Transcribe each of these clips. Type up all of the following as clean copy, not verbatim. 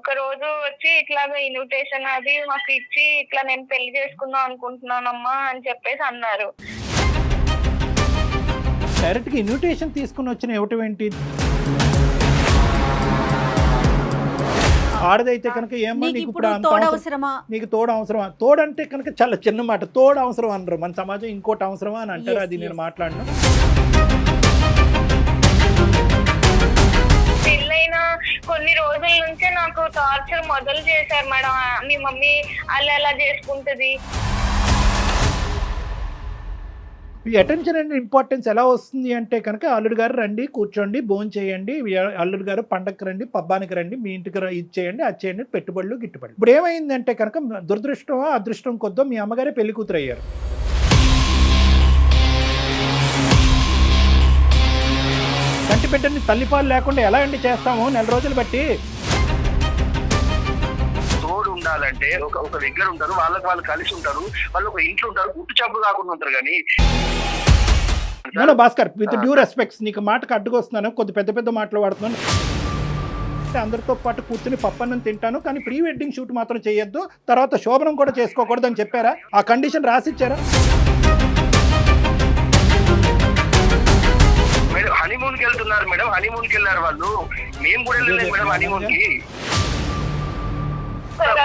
ఒక రోజు వచ్చి ఇట్లాగా ఇన్విటేషన్ అది మాకు ఇచ్చి ఇట్లా నేను పెళ్లి చేసుకుందాం అనుకుంటున్నానమ్మా అని చెప్పేసి అన్నారు. డైరెక్ట్ గా ఇన్విటేషన్ తీసుకుని వచ్చిన ఇవ్వటం ఏంటి? ఆడదైతే కనుక ఏమో నీకు ఇప్పుడు నీకు తోడు అవసరమా? తోడంటే కనుక చాలా చిన్న మాట. తోడు అవసరం అనరు మన సమాజం, ఇంకోటి అవసరమా అని అంటారు. అది నేను మాట్లాడను. పెళ్ళైన కొన్ని రోజుల నుంచే నాకు టార్చర్ మొదలు చేశారు మేడం. మీ మమ్మీ అలా ఎలా చేసుకుంటది. ఈ అటెన్షన్ అండ్ ఇంపార్టెన్స్ ఎలా వస్తుంది అంటే కనుక అల్లుడు గారు రండి, కూర్చోండి, భోజనం చేయండి, అల్లుడు గారు పండగకి రండి, పబ్బానికి రండి, మీ ఇంటికి ఇది చేయండి, అది చేయండి, పెట్టుబడులు గిట్టుబడి. ఇప్పుడు ఏమైందంటే కనుక దురదృష్టమో అదృష్టం కొద్దో మీ అమ్మగారే పెళ్లి కూతురు అయ్యారు. కంటి బిడ్డని తల్లిపాలు లేకుండా ఎలా అండి చేస్తాము నెల రోజులు బట్టి? తోడు ఉండాలంటే ఒక దగ్గర ఉంటారు, వాళ్ళకి వాళ్ళు కలిసి ఉంటారు, వాళ్ళు ఒక ఇంట్లో ఉంటారు, గుట్టు చప్పుడు కాకుండా ఉంటారు. కానీ భాస్కర్, విత్ డ్యూ రెస్పెక్ట్స్, నీకు మాటకు అడ్డుకొస్తున్నాను, కొద్ది పెద్ద పెద్ద మాటలు వాడుతున్నాను. అందరితో పాటు కూర్చుని పప్పన్నం తింటాను, కానీ ప్రీ వెడ్డింగ్ షూట్ మాత్రం చేయొద్దు, తర్వాత శోభనం కూడా చేసుకోకూడదు అని చెప్పారా? ఆ కండిషన్ రాసిచ్చారా? మేడం హనీమూన్ కి వెళ్తున్నారు మేడం, హనీమూన్ కి వెళ్ళారు వాళ్ళు, మేము కూడా వెళ్ళలేదు మేడం హనీమూన్ కి.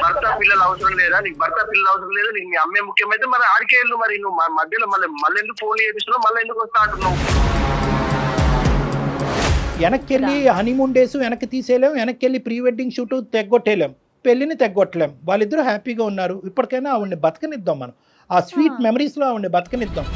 భర్త పిల్లలు అవసరం లేదా నీకు? భర్త పిల్లలు అవసరం లేదా నీకు? మీ అమ్మే ముఖ్యమైతే మరి ఆడికే వెళ్ళు. మరి నువ్వు మధ్యలో మళ్ళీ ఎందుకు ఫోన్ చేపిస్తున్నావు, మళ్ళీ ఎందుకు వస్తా అంటున్నావు? వెనక్కి వెళ్ళి హనీమూన్ డేస్ వెనక్కి తీసేయలేం, వెనక్కి వెళ్ళి ప్రీ వెడ్డింగ్ షూట్ తెగ్గొట్టేయలేం, పెళ్లిని తెగ్గొట్టలేం. వాళ్ళిద్దరూ హ్యాపీగా ఉన్నారు, ఇప్పటికైనా ఆవిడ్ని బతకనిద్దాం. మనం ఆ స్వీట్ మెమరీస్లో ఆవిడ్ని బతకనిద్దాం.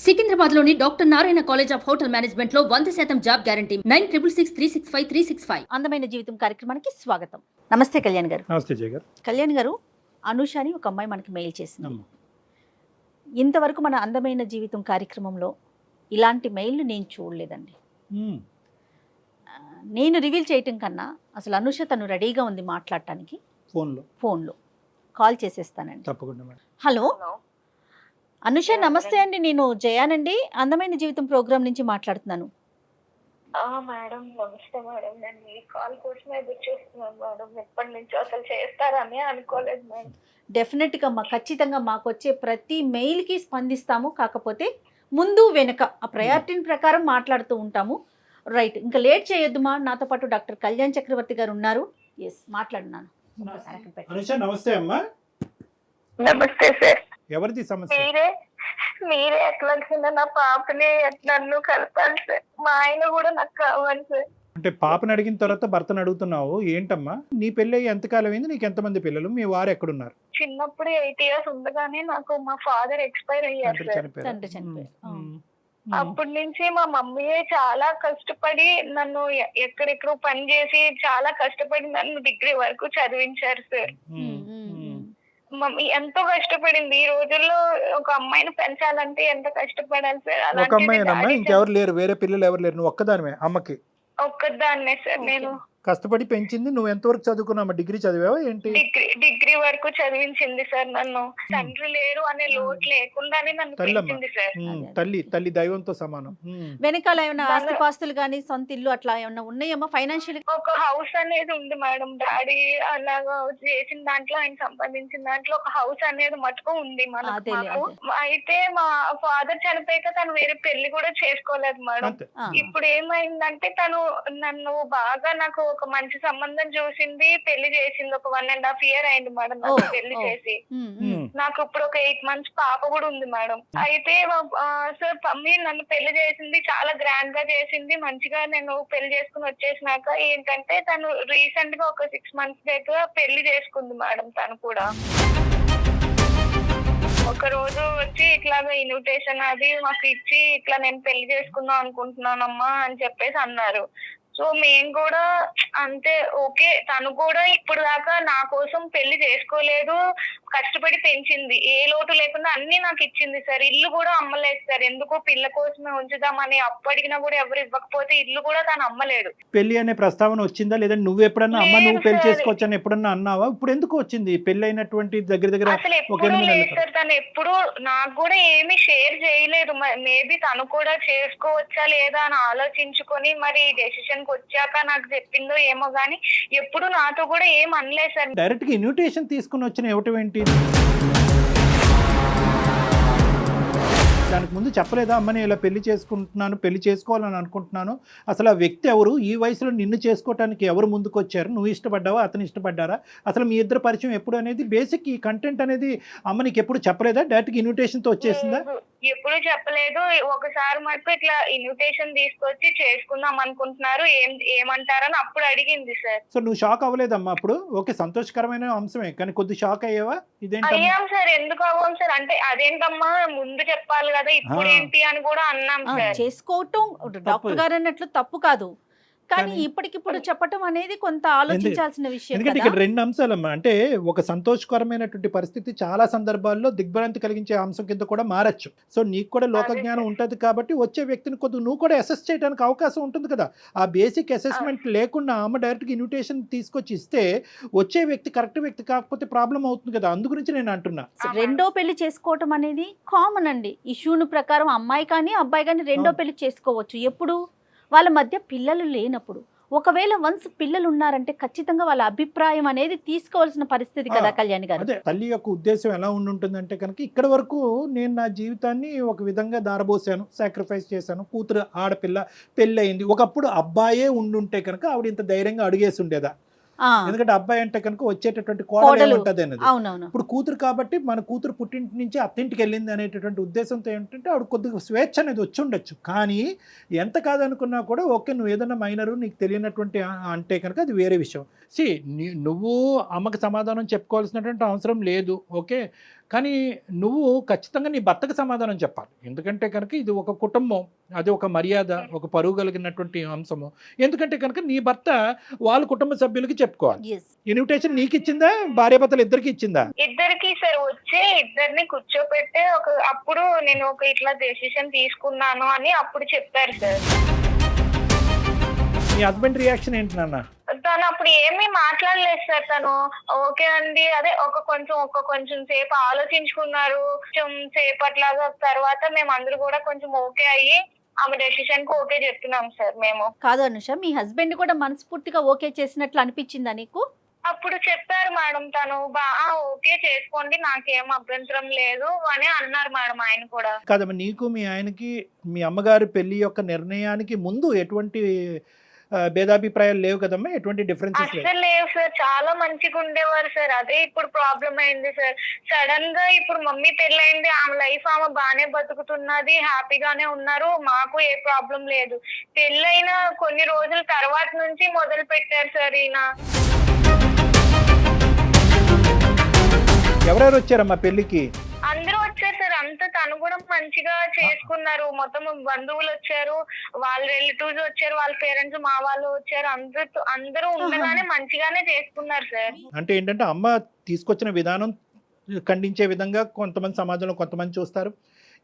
సికింద్రాబాద్లోని doctor Narayana college of hotel management లో 100% జాబ్ గ్యారంటీ. 966365 అందమైన జీవితం కార్యక్రమానికి స్వాగతం. నమస్తే కళ్యాణ్ గారు. నమస్తే జయ గారు. కళ్యాణ్ గారు, అనూష అని ఒక అమ్మాయి మనకి మెయిల్ చేసింది. ఇంతవరకు మన అందమైన జీవితం కార్యక్రమంలో ఇలాంటి మెయిల్ని నేను చూడలేదండి. నేను రివీల్ చేయటం కన్నా అసలు అనూష తను రెడీగా ఉంది మాట్లాడటానికి. ఫోన్లో కాల్ చేసేస్తానండి. తప్పకుండా. హలో అనుష, నమస్తే అండి. నేను జయానండి, అందమైన జీవితం ప్రోగ్రామ్ నుంచి మాట్లాడుతున్నాను. మేడం నమస్తే మేడం. నేను ఈ కాల్ కోసమే ఎదురు చూస్తున్నాను మేడం. ఎప్పటి నుంచో అసలు చేస్తారని అనుకోలేదు మేడం. డెఫినెట్గా ఖచ్చితంగా మాకు వచ్చే ప్రతి మెయిల్కి స్పందిస్తాము. కాకపోతే ముందు వెనక ఆ ప్రయారిటీ ప్రకారం మాట్లాడుతూ ఉంటాము. రైట్, ఇంకా లేట్ చేయొద్దుమా. నాతో పాటు డాక్టర్ కళ్యాణ్ చక్రవర్తి గారు ఉన్నారు. ఎస్, మాట్లాడున్నాను. నమస్తే అమ్మా. నమస్తే సార్. ఎవరిది సమస్య? మీరే ఎట్లా నా పాపని నన్ను కలపాలి సార్. మా ఆయన కూడా నాకు కావాలి సార్. అంటే పాపని అడిగిన తర్వాత భర్తను అడుగుతున్నావు ఏంటమ్మా? నీ పెళ్ళి ఎంతకాలం అయింది? నీకు ఎంతమంది పిల్లలు? మీ వారు ఎక్కడున్నారు? చిన్నప్పుడు 8 years ఉండగానే నాకు మా ఫాదర్ ఎక్స్పైర్ అయ్యారు సార్. అప్పటి నుంచి మా మమ్మీయే చాలా కష్టపడి నన్ను ఎక్కడెక్కడో పని చేసి చాలా కష్టపడి నన్ను డిగ్రీ వరకు చదివించారు సార్. మమ్మీ ఎంతో కష్టపడింది. ఈ రోజుల్లో ఒక అమ్మాయిని పెంచాలంటే ఎంత కష్టపడాలి సార్. ఒక అమ్మాయినమ్మా, ఇంకెవరు లేరు? వేరే పిల్లలు ఎవరు లేరు? నువ్వు ఒక్కదానివే అమ్మకి? ఒక్కదాన్నే సార్. నేను కష్టపడి పెంచింది. నువ్వు ఎంతవరకు చదువుకున్నావు? డిగ్రీ చదివావా ఏంటి? డిగ్రీ వరకు చదివించింది సార్ నన్ను. తండ్రి లేరు అనే లోటు లేకుండానే నన్ను పెంచింది సార్. తల్లి దైవంతో సమానం. వెనకాల ఏమైనా ఆస్తిపాస్తులు కానీ సొంత ఇల్లు అట్లా ఏమైనా ఉన్నాయమ్మా? ఫైనాన్షియల్ ఒక హౌస్ అనేది ఉంది మేడం. డాడీ అలాగా చేసిన దాంట్లో, ఆయన సంపాదించిన దాంట్లో ఒక హౌస్ అనేది మటుకు ఉంది మనకు. అయితే మా ఫాదర్ చనిపోయాక తను వేరే పెళ్లి కూడా చేసుకోలేదు మేడం. ఇప్పుడు ఏమైందంటే తను నన్ను బాగా నాకు ఒక మంచి సంబంధం చూసింది, పెళ్లి చేసింది. ఒక 1.5 years అయింది మేడం నాకు పెళ్లి చేసి. నాకు ఇప్పుడు ఒక 8 months పాప కూడా ఉంది మేడం. అయితే సార్ మమ్మీ నన్ను పెళ్లి చేసింది, చాలా గ్రాండ్ గా చేసింది. మంచిగా నేను పెళ్లి చేసుకుని వచ్చేసినాక ఏంటంటే తను రీసెంట్ గా ఒక 6 months దగ్గర పెళ్లి చేసుకుంది మేడం. తను కూడా ఒక రోజు వచ్చి ఇట్లాగా ఇన్విటేషన్ అది మాకు ఇచ్చి ఇట్లా నేను పెళ్లి చేసుకుందాం అనుకుంటున్నానమ్మా అని చెప్పేసి అన్నారు. సో మేము కూడా అంతే ఓకే, తను కూడా ఇప్పుడు దాకా నా కోసం పెళ్లి చేసుకోలేదు, కష్టపడి పెంచింది, ఏ లోటు లేకుండా అన్ని నాకు ఇచ్చింది సార్. ఇల్లు కూడా అమ్మలేదు సార్, ఎందుకు పిల్ల కోసమే ఉంచుదామని అప్పు అడిగినా కూడా ఎవరు ఇవ్వకపోతే ఇల్లు కూడా తను అమ్మలేడు. పెళ్లి అనే ప్రస్తావన వచ్చిందా లేదంటే నువ్వు ఎప్పుడన్నా అమ్మ నువ్వు పెళ్లి చేసుకోవచ్చని ఎప్పుడన్నా అన్నావా? ఇప్పుడు ఎందుకు వచ్చింది? పెళ్లి అయినటువంటి దగ్గర అసలు ఎప్పుడు లేదు సార్, తను ఎప్పుడు నాకు కూడా ఏమి షేర్ చేయలేదు. మేబీ తను కూడా చేసుకోవచ్చా లేదా అని ఆలోచించుకొని మరి డెసిషన్ కి వచ్చాక నాకు చెప్పిందో ఏమో గానీ ఎప్పుడు నాతో కూడా ఏం అనలేదు సార్. డైరెక్ట్ గా ఇన్విటేషన్ తీసుకుని వచ్చిన ఇవ్వటం ఏంటి? దానికి ముందు చెప్పలేదా అమ్మ నేను ఇలా పెళ్లి చేసుకుంటున్నాను, పెళ్లి చేసుకోవాలని అనుకుంటున్నాను, అసలు ఆ వ్యక్తి ఎవరు, ఈ వయసులో నిన్ను చేసుకోవటానికి ఎవరు ముందుకు వచ్చారు, నువ్వు ఇష్టపడ్డావా అతను ఇష్టపడ్డారా, అసలు మీ ఇద్దరు పరిచయం ఎప్పుడు అనేది బేసిక్ ఈ కంటెంట్ అనేది అమ్మ నీకు ఎప్పుడు చెప్పలేదా? డైరెక్ట్ ఇన్విటేషన్ తో వచ్చేసిందా? ఎప్పుడు చెప్పలేదు. ఒకసారి మటుకు ఇట్లా ఇన్విటేషన్ తీసుకొచ్చి చేసుకుందాం అనుకుంటున్నారు, ఏమంటారని అప్పుడు అడిగింది సార్. సో నువ్వు షాక్ అవ్వలేదమ్మా అప్పుడు? ఓకే సంతోషకరమైన అంశమే కానీ కొద్ది షాక్ అయ్యావా? అయ్యాం సార్, ఎందుకు అవ్వం సార్ అంటే అదేంటమ్మా ముందు చెప్పాలి కదా ఇప్పుడు ఏంటి అని కూడా అన్నాం సార్. చేసుకోవటం డాక్టర్ గారు అన్నట్లు తప్పు కాదు, కానీ ఇప్పటికిప్పుడు చెప్పటం అనేది కొంత ఆలోచించాల్సిన విషయం. ఎందుకంటే ఇక్కడ రెండు అంశాలమ్మా, అంటే ఒక సంతోషకరమైనటువంటి పరిస్థితి చాలా సందర్భాల్లో దిగ్భ్రాంతి కలిగించే అంశం కింద కూడా మారచ్చు. సో నీకు కూడా లోక జ్ఞానం ఉంటుంది కాబట్టి వచ్చే వ్యక్తిని కొద్దిగా నువ్వు కూడా అసెస్ చేయడానికి అవకాశం ఉంటుంది కదా. ఆ బేసిక్ అసెస్మెంట్ లేకుండా ఆమె డైరెక్ట్గా ఇన్విటేషన్ తీసుకొచ్చి ఇస్తే వచ్చే వ్యక్తి కరెక్ట్ వ్యక్తి కాకపోతే ప్రాబ్లం అవుతుంది కదా, అందు గురించి నేను అంటున్నా. రెండో పెళ్లి చేసుకోవటం అనేది కామన్ అండి. ఇష్యూను ప్రకారం అమ్మాయి కానీ అబ్బాయి కానీ రెండో పెళ్లి చేసుకోవచ్చు ఎప్పుడు వాళ్ళ మధ్య పిల్లలు లేనప్పుడు. ఒకవేళ వన్స్ పిల్లలు ఉన్నారంటే ఖచ్చితంగా వాళ్ళ అభిప్రాయం అనేది తీసుకోవాల్సిన పరిస్థితి కదా కళ్యాణి గారు. అదే తల్లి యొక్క ఉద్దేశం ఎలా ఉంటుందంటే కనుక ఇక్కడ వరకు నేను నా జీవితాన్ని ఒక విధంగా దారబోసాను, సాక్రిఫైస్ చేశాను, కూతురు ఆడపిల్ల పెళ్ళి అయింది. ఒకప్పుడు అబ్బాయే ఉండుంటే కనుక ఆవిడ ఇంత ధైర్యంగా అడిగేసి ఉండేదా? ఎందుకంటే అబ్బాయి అంటే కనుక వచ్చేటటువంటి కోడలు ఉంటది అనేది. ఇప్పుడు కూతురు కాబట్టి మన కూతురు పుట్టింటి నుంచి అత్తింటికి వెళ్ళింది అనేటటువంటి ఉద్దేశంతో ఏంటంటే ఆవిడ కొద్దిగా స్వేచ్ఛ అనేది వచ్చి ఉండొచ్చు. కానీ ఎంత కాదనుకున్నా కూడా ఓకే నువ్వు ఏదైనా మైనరు నీకు తెలియనటువంటి అంటే కనుక అది వేరే విషయం. నువ్వు అమ్మకి సమాధానం చెప్పుకోవాల్సినటువంటి అవసరం లేదు ఓకే, కానీ నువ్వు ఖచ్చితంగా నీ భర్తకు సమాధానం చెప్పాలి. ఎందుకంటే కనుక ఇది ఒక కుటుంబం, అది ఒక మర్యాద, ఒక పరువు కలిగినటువంటి అంశము. ఎందుకంటే కనుక నీ భర్త వాళ్ళ కుటుంబ సభ్యులకి చెప్పుకోవాలి. ఇన్విటేషన్ నీకు ఇచ్చిందా, భార్యాభర్తలు ఇద్దరికి ఇచ్చిందా? ఇద్దరికి సార్. వచ్చి ఇద్దరిని కూర్చోపెట్టి అప్పుడు నేను ఒక ఇట్లా డెసిషన్ తీసుకున్నాను అని అప్పుడు చెప్పారు సార్. మీ హస్బెండ్ రియాక్షన్ ఏంటి నాన్న? తను అప్పుడు ఏమీ మాట్లాడలేదు సార్. తను ఓకే అండి అదే ఒక కొంచెం సేపు ఆలోచించుకున్నారు. కొంచెం సేపట్లాగా తర్వాత మేము అందరూ కూడా కొంచెం ఓకే అయ్యి ఆమె డెసిషన్ కు ఓకే చెప్తున్నాం సార్. మేము కాదు అనుష, మీ హస్బెండ్ కూడా మనస్ఫూర్తిగా ఓకే చేసినట్లు అనిపించిందా నీకు? అప్పుడు చెప్పారు మేడం, తను ఓకే చేసుకోండి నాకేం అభ్యంతరం లేదు అని అన్నారు మేడం. ఆయన కూడా కాదమ్మా, నీకు మీ ఆయనకి మీ అమ్మగారి పెళ్లి యొక్క నిర్ణయానికి ముందు ఎటువంటి భేదాభిప్రాయాలు లేవు కదమ్మా? ఎటువంటి డిఫరెన్సెస్ అసలు లేవు సార్, చాలా మంచిగా ఉండేవారు సార్. అదే ఇప్పుడు ప్రాబ్లం అయింది సార్. సడన్ గా ఇప్పుడు మమ్మీ పెళ్ళైంది, ఆమె లైఫ్ ఆమె బానే బతుకుతున్నది, హ్యాపీగానే ఉన్నారు, మాకు ఏ ప్రాబ్లం లేదు. పెళ్ళైన కొన్ని రోజుల తర్వాత నుంచి మొదలు పెట్టారు సార్ ఈయన. ఎవరెవరు వచ్చారమ్మా పెళ్లికి? అందరూ వచ్చారు సార్. అంతా తను కూడా మంచిగా చేసుకున్నారు. మొత్తం బంధువులు వచ్చారు, వాళ్ళ రిలేటివ్స్ వచ్చారు, వాళ్ళ పేరెంట్స్ మా వాళ్ళు వచ్చారు, అందరూ ఉండగానే మంచిగానే చేసుకున్నారు సార్. అంటే ఏంటంటే అమ్మ తీసుకొచ్చిన విధానం ఖండించే విధంగా కొంతమంది సమాజంలో కొంతమంది చూస్తారు.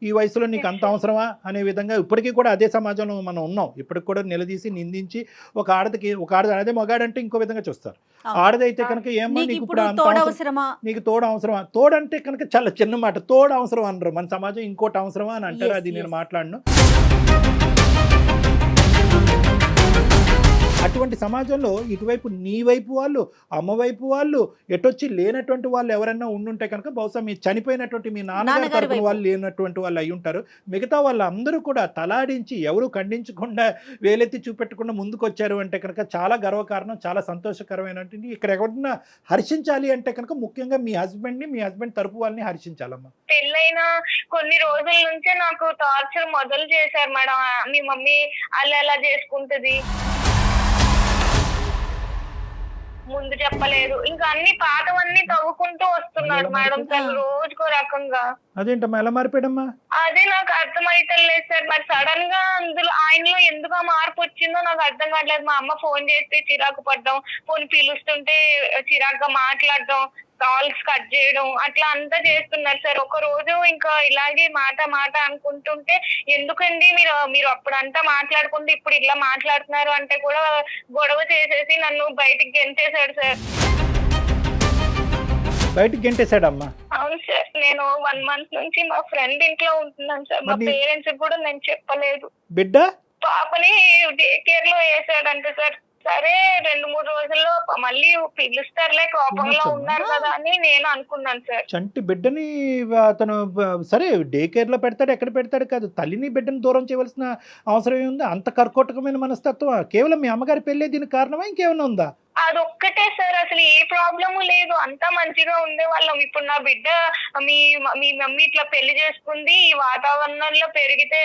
ఈ వయసులో నీకు అంత అవసరమా అనే విధంగా ఇప్పటికీ కూడా అదే సమాజంలో మనం ఉన్నాం. ఇప్పటికి కూడా నిలదీసి నిందించి ఒక ఆడది అదే మగాడంటే ఇంకో విధంగా చూస్తారు. ఆడదైతే కనుక ఏమో నీకు ఇప్పుడు నీకు తోడు అవసరమా? తోడంటే కనుక చాలా చిన్న మాట, తోడు అవసరం అనరు మన సమాజం, ఇంకోటి అవసరమా అని అంటారు. అది నేను మాట్లాడను. అటువంటి సమాజంలో ఇటువైపు నీ వైపు వాళ్ళు, అమ్మ వైపు వాళ్ళు, ఎటొచ్చి లేనటువంటి వాళ్ళు ఎవరైనా ఉండుంటే కనుక బహుశా మీ చనిపోయినటువంటి మీ నాన్నగారి తరపున వాళ్ళు లేనటువంటి వాళ్ళు అయి ఉంటారు. మిగతా వాళ్ళందరూ కూడా తలాడించి ఎవరు ఖండించకుండా వేలెత్తి చూపెట్టకుండా ముందుకు వచ్చారు అంటే కనుక చాలా గర్వకారణం, చాలా సంతోషకరమైనటువంటి. ఇక్కడ ఎవరన్నా హర్షించాలి అంటే కనుక ముఖ్యంగా మీ హస్బెండ్ తరపు వాళ్ళని హర్షించాలమ్మా. పెళ్ళైన కొన్ని రోజుల నుంచే నాకు టార్చర్ మొదలు చేశారు మేడం. మీ మమ్మీ అలా ఎలా చేసుకుంటది, ముందు చెప్పలేదు, ఇంకా అన్ని పాతవన్నీ తవ్వుకుంటూ వస్తున్నాడు మేడం సార్ రోజుకో రకంగా. అదేంటమ్మా ఎలా మారిపోయాడమ్మా? అదే నాకు అర్థమైతలేదు సార్. మరి సడన్ గా అందులో ఆయనలో ఎందుకు ఆ మార్పు వచ్చిందో నాకు అర్థం కావట్లేదు. మా అమ్మ ఫోన్ చేస్తే చిరాకు పడ్డం, ఫోన్ పిలుస్తుంటే చిరాకుగా మాట్లాడడం, కాల్స్ కట్ చేయడం, అట్లా అంతా చేస్తున్నారు సార్. ఒక రోజు ఇంకా ఇలాగే మాట అనుకుంటుంటే ఎందుకండి మీరు అప్పుడంతా మాట్లాడుకుంటే ఇప్పుడు ఇలా మాట్లాడుతున్నారు అంటే కూడా గొడవ చేసేసి నన్ను బయటికి గెంటేశాడు సార్. బయటికి గెంటేశాడమ్మా? అవును సార్. నేను 1 month నుంచి మా ఫ్రెండ్ ఇంట్లో ఉంటున్నాను సార్. మా పేరెంట్స్ కూడా నేను చెప్పలేదు. బిడ్డ పాపని డే కేర్ లో వేసాడంటే సార్. సరే 2-3 రోజుల్లో మళ్ళీ పిలుస్తారులే, కోపంలో ఉన్నారు కదా అని నేను అనుకున్నాను సార్. చంటి బిడ్డని అతను సరే డే కేర్ లో పెడతాడు, ఎక్కడ పెడతాడు కాదు, తల్లిని బిడ్డని దూరం చేయవలసిన అవసరం ఏముంది? అంత కర్కోటకమైన మనస్తత్వం కేవలం మీ అమ్మగారి పెళ్ళే దీనికి కారణమా ఇంకేమైనా ఉందా? అదొక్కటే సార్, అసలు ఏ ప్రాబ్లము లేదు, అంతా మంచిగా ఉండే వాళ్ళం. ఇప్పుడు నా బిడ్డ మీ మమ్మీ ఇట్లా పెళ్లి చేసుకుంది, ఈ వాతావరణంలో పెరిగితే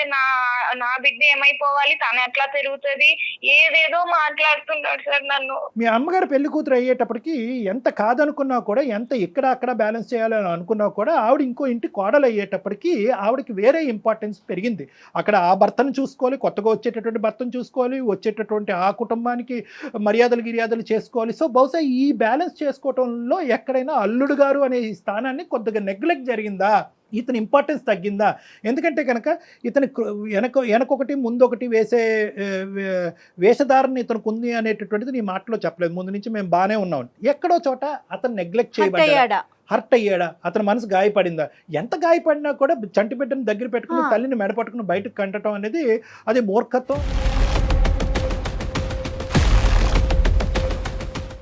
నా బిడ్డ ఏమైపోవాలి, తను ఎట్లా పెరుగుతుంది, ఏదేదో మాట్లాడుతున్నాడు సార్ నన్ను. మీ అమ్మగారు పెళ్లి కూతురు అయ్యేటప్పటికి ఎంత కాదనుకున్నా కూడా, ఎంత ఇక్కడ అక్కడ బ్యాలెన్స్ చేయాలని అనుకున్నా కూడా, ఆవిడ ఇంకో ఇంటి కోడలు అయ్యేటప్పటికి ఆవిడకి వేరే ఇంపార్టెన్స్ పెరిగింది. అక్కడ ఆ భర్తను చూసుకోవాలి, కొత్తగా వచ్చేటటువంటి భర్తను చూసుకోవాలి, వచ్చేటటువంటి ఆ కుటుంబానికి మర్యాదలు చేసుకోవాలి. సో బహుశా ఈ బ్యాలెన్స్ చేసుకోవటంలో ఎక్కడైనా అల్లుడు గారు అనే ఈ స్థానాన్ని కొద్దిగా నెగ్లెక్ట్ జరిగిందా, ఇతని ఇంపార్టెన్స్ తగ్గిందా? ఎందుకంటే కనుక ఇతని వెనకొకటి ముందొకటి వేసే వేషధారణ ఇతనికి ఉంది అనేటటువంటిది నీ మాటలో చెప్పలేదు. ముందు నుంచి మేము బాగానే ఉన్నాం, ఎక్కడో చోట అతను నెగ్లెక్ట్ చేయబడ్డాడా, హర్ట్ అయ్యాడా, అతని మనసు గాయపడిందా? ఎంత గాయపడినా కూడా చంటి బిడ్డను దగ్గర పెట్టుకుని తల్లిని మెడపట్టుకుని బయటకు కంటడం అనేది అది మూర్ఖత్వం.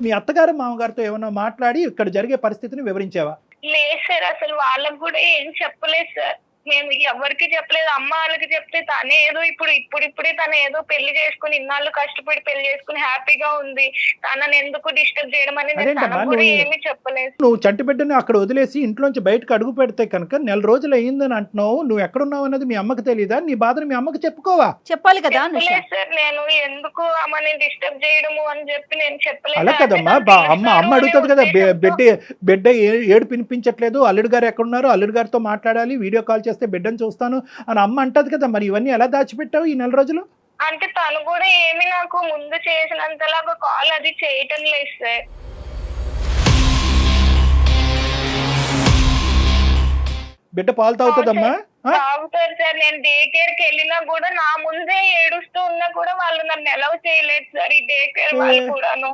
మీ అత్తగారు మామగారితో ఏమన్నా మాట్లాడి ఇక్కడ జరిగే పరిస్థితిని వివరించావా? లేదు సార్, అసలు వాళ్ళకు కూడా ఏం చెప్పలేదు సార్. మేము ఎవరికి చెప్పలేదు. అమ్మ వాళ్ళకి చెప్తే తనే ఏదో ఇప్పుడిప్పుడే తను ఏదో పెళ్లి చేసుకుని ఇన్నాళ్ళు కష్టపడి పెళ్లి చేసుకుని హ్యాపీగా ఉంది, తనని ఎందుకు డిస్టర్బ్ చేయడం అనేది ఏమీ చెప్పలేదు. నువ్వు చంటి బిడ్డని అక్కడ వదిలేసి ఇంట్లోంచి బయటకు అడుగు పెడితే కనుక 4 రోజులు అయ్యిందని అంటున్నావు, నువ్వు ఎక్కడున్నావు అనేది మీ అమ్మకి తెలియదా? నీ బాధను మీ అమ్మకి చెప్పుకోవా? చెప్పాలి కదా సార్. నేను ఎందుకు అమ్మని డిస్టర్బ్ చేయడము అని చెప్పి నేను చెప్పలేదు. అలా కదమ్మా, అమ్మ అడుగుతుంది కదా, బిడ్డ ఏడు పినిపించట్లేదు, అల్లుడు గారు ఎక్కడున్నారు, అల్లుడు గారితో మాట్లాడాలి, వీడియో కాల్ చేస్తే బిడ్డను చూస్తాను అని అమ్మ అంటది కదా. మరి ఇవన్నీ ఎలా దాచిపెట్టావు ఈ 4 రోజులు? అంటే తను కూడా ఏమి నాకు ముందు చేసినంతలాగా కాల్ అది చేయటం లేదు సార్. బిడ్డ పాలు తాగుతుందమ్మా? తాగుతారు సార్. నేను డే కేర్ కి వెళ్ళినా కూడా నా ముందే ఏడుస్తూ ఉన్నా కూడా వాళ్ళు నన్ను ఎలవ్ చేయలేదు సార్, ఈ డే కేర్ వాళ్ళు కూడాను.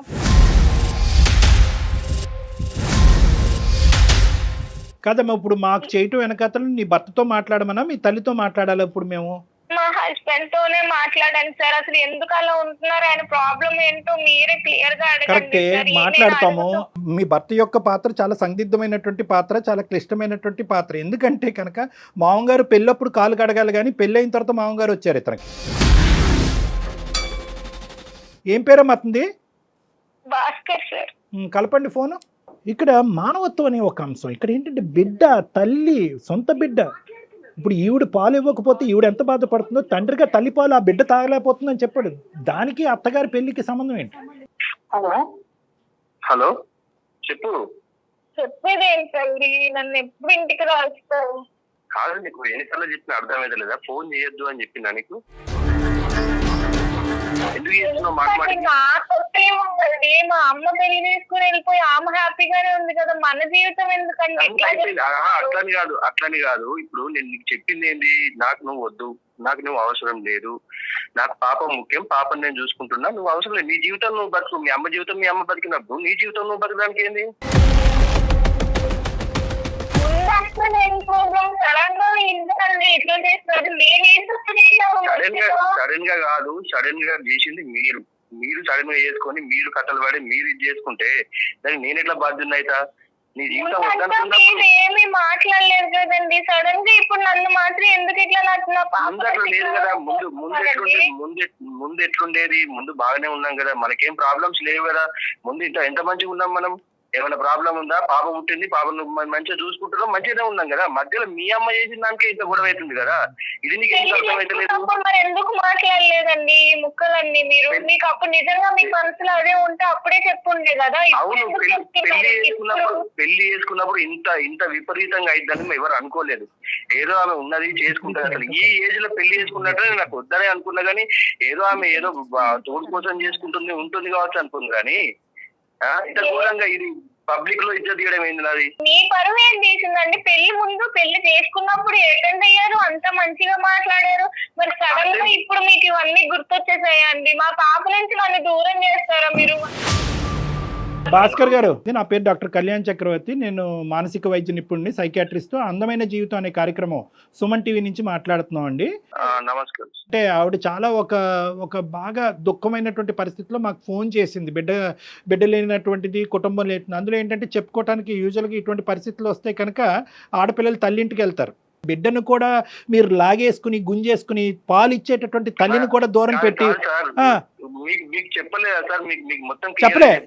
కదమ్మా, ఇప్పుడు మాకు చేయటం వెనకతలు నీ భర్తతో మాట్లాడమన్నా మీ తల్లితో మాట్లాడాలి? ఇప్పుడు మేము మా హస్బెండ్ తోనే మాట్లాడాను సార్. అసలు ఎందుకు అలా ఉంటున్నారు, ఆయన ప్రాబ్లం ఏంటో మీరే క్లియర్ గా అడగండి. కరెక్టే, మాట్లాడతాము. మీ భర్త యొక్క పాత్ర చాలా సందిగ్ధమైనటువంటి పాత్ర, చాలా క్లిష్టమైనటువంటి పాత్ర. ఎందుకంటే కనుక మామగారు పెళ్ళప్పుడు కాలు కడగాలి, కానీ పెళ్ళి అయిన తర్వాత మామగారు వచ్చారు ఇతనికి. ఏం పేరమ్మా అతనిది? భాస్కర్ సార్. కలపండి ఫోను. ఇక్కడ మానవత్వం అనే ఒక అంశం. ఇక్కడ ఏంటంటే బిడ్డ, తల్లి, సొంత బిడ్డ. ఇప్పుడు ఈవిడ పాలు ఇవ్వకపోతే ఈవిడ ఎంత బాధపడుతుందో, తండ్రిగా తల్లి పాలు ఆ బిడ్డ తాగలేకపోతుందని చెప్పాడు. దానికి అత్తగారి పెళ్లికి సంబంధం ఏంటి? హలో చెప్పు. చెప్పేది ఏంటండి, నన్ను ఎప్పుడు ఇంటికి రాస్తావు? కాదు, నీకు ఎన్నిసార్లు చెప్పిన అర్థమైతే లేదా? ఫోన్ చేయొద్దు అని చెప్పిందా నీకు? ఎందుకు చేస్తున్నావు మాట్లాడి? నాకేముందండి, మా అమ్మ పెళ్లి చేసుకుని వెళ్ళిపోయి ఆమె హ్యాపీగానే ఉంది కదా, మన జీవితం ఎందుకండి? అట్లని కాదు. ఇప్పుడు నేను నీకు చెప్పింది ఏంటి, నాకు నువ్వు వద్దు, నాకు నువ్వు అవసరం లేదు, నాకు పాప ముఖ్యం, పాపని నేను చూసుకుంటున్నా, నువ్వు అవసరం లేదు. నీ జీవితం నువ్వు బతుకు, మీ అమ్మ జీవితం మీ అమ్మ బతికినప్పుడు నీ జీవితం నువ్వు బతకడానికి ఏంది? సడన్ గా కాదు, సడన్ గా చేసింది మీరు సడన్ గా చేసుకొని మీరు కథలు పడి మీరు ఇది చేసుకుంటే దానికి నేను ఎట్లా బాధ్యున్నా అయితా? నీ జీవితం ఏమి మాట్లాడలేదు కదండి, సడన్ గా ఇప్పుడు నన్ను మాత్రం ఎందుకు ఇట్లా ముందు అట్లా లేదు కదా. ముందు ఎట్లుండేది? ముందు బాగానే ఉన్నాం కదా, మనకేం ప్రాబ్లమ్స్ లేవు కదా. ముందు ఎంత మంచిగా ఉన్నాం మనం. ఏమైనా ప్రాబ్లం ఉందా? పాప పుట్టింది, పాపను మంచిగా చూసుకుంటున్నాం, మంచిగానే ఉన్నాం కదా. మధ్యలో మీ అమ్మ చేసిన దానికే ఇంత గొడవ అవుతుంది కదా. ఇది నీకు ఎందుకు అర్థమైతలేదు? మరి ఎందుకు మాట్లాడలేదండి ఈ ముక్కలన్నీ? మీరు మీకు అప్పుడు నిజంగా మీ మనసులో అదే ఉంటే అప్పుడే చెప్పుండే కదా. అవును, పెళ్లి చేసుకున్నప్పుడు ఇంత విపరీతంగా అయిద్దని మేము ఎవరు అనుకోలేదు. ఏదో ఆమె ఉన్నది చేసుకుంటారు. అసలు ఈ ఏజ్ లో పెళ్లి చేసుకున్నట్టు నాకు వద్దనే అనుకున్నా కానీ ఏదో ఆమె ఏదో తోడు కోసం ఉంటుంది కావచ్చు అనుకుంది. కానీ ఇంత ఘోరంగా ఇది పబ్లిక్ లో ఇజ్జత్ తీయడం ఏంది నాది? మీ పరువు ఏం తీసిందండి? పెళ్లి ముందు పెళ్లి చేసుకున్నప్పుడు అటెండ్ అయ్యారు, అంత మంచిగా మాట్లాడారు. మరి సడన్ గా ఇప్పుడు మీకు ఇవన్నీ గుర్తొచ్చేసాయండి. మా పాప నుంచి నన్ను దూరం చేస్తారా మీరు? భాస్కర్ గారు, నా పేరు డాక్టర్ కళ్యాణ్ చక్రవర్తి. నేను మానసిక వైద్య నిపుణుడిని, సైకియాట్రిస్ట్. అందమైన జీవితం అనే కార్యక్రమం సుమన్ టీవీ నుంచి మాట్లాడుతున్నాం అండి. నమస్కారం. అంటే ఆవిడ చాలా ఒక బాగా దుఃఖమైనటువంటి పరిస్థితిలో మాకు ఫోన్ చేసింది. బిడ్డ లేనటువంటిది, కుటుంబం లేని. అందులో ఏంటంటే చెప్పుకోవడానికి యూజువల్గా ఇటువంటి పరిస్థితులు వస్తే కనుక ఆడపిల్లలు తల్లింటికి వెళ్తారు. బిడ్డను కూడా మీరు లాగేసుకుని గుంజేసుకుని పాలు ఇచ్చేటటువంటి తల్లిని కూడా దూరం పెట్టి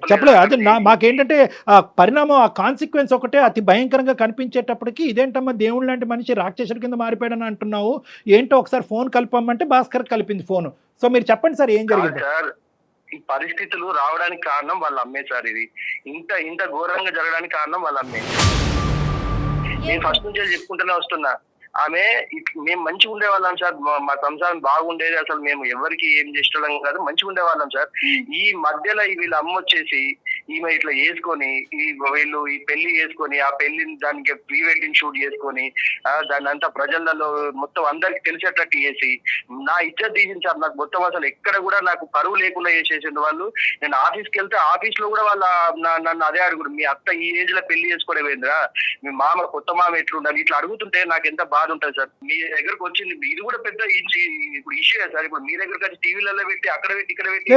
చెప్పలే. అది మాకేంటంటే ఆ పరిణామం, ఆ కాన్సిక్వెన్స్ ఒకటే అతి భయంకరంగా కనిపించేటప్పటికి ఇదేంటమ్మా దేవుడు లాంటి మనిషి రాక్షసుడి కింద మారిపోయాడని అంటున్నావు, ఏంటో ఒకసారి ఫోన్ కలపమ్మంటే భాస్కర్ కలిపింది ఫోన్. సో మీరు చెప్పండి సార్, ఏం జరిగింది? ఈ పరిస్థితులు రావడానికి కారణం వాళ్ళ అమ్మే సార్. ఇది ఇంత ఘోరంగా జరగడానికి కారణం వాళ్ళ అమ్మే. నేను ఫస్ట్ నుంచి చెప్పుకుంటూనే వస్తున్నా. ఆమె మేము మంచిగా ఉండేవాళ్ళం సార్, మా సంసారం బాగుండేది. అసలు మేము ఎవరికి ఏం చేసేటం కాదు, మంచిగా ఉండేవాళ్ళం సార్. ఈ మధ్యలో వీళ్ళ అమ్మ వచ్చేసి ఈమె ఇట్లా వేసుకొని వీళ్ళు ఈ పెళ్లి చేసుకొని ఆ పెళ్లిని దానికి ప్రీ వెడ్డింగ్ షూట్ చేసుకొని దాన్ని అంతా ప్రజలలో మొత్తం అందరికి తెలిసేటట్టు చేసి నా ఇజ్జత్ తీసింది సార్. నాకు మొత్తం అసలు ఎక్కడ కూడా నాకు పరువు లేకుండా చేసేసింది వాళ్ళు. నేను ఆఫీస్కి వెళ్తే ఆఫీస్ లో కూడా వాళ్ళ నన్ను అదే అడుగుడు, మీ అత్త ఈ ఏజ్ లో పెళ్లి చేసుకోవడం ఏంద్రా, మీ మామ కొత్త మామ ఎట్లుండాలి, ఇట్లా అడుగుతుంటే నాకు ఎంత బాధ ఉంటుంది సార్. మీ దగ్గరకు వచ్చింది, ఇది కూడా పెద్ద ఇప్పుడు ఇష్యూ సార్. ఇప్పుడు మీ దగ్గరకు వచ్చి టీవీలలో పెట్టి అక్కడ పెట్టి ఇక్కడ పెట్టి.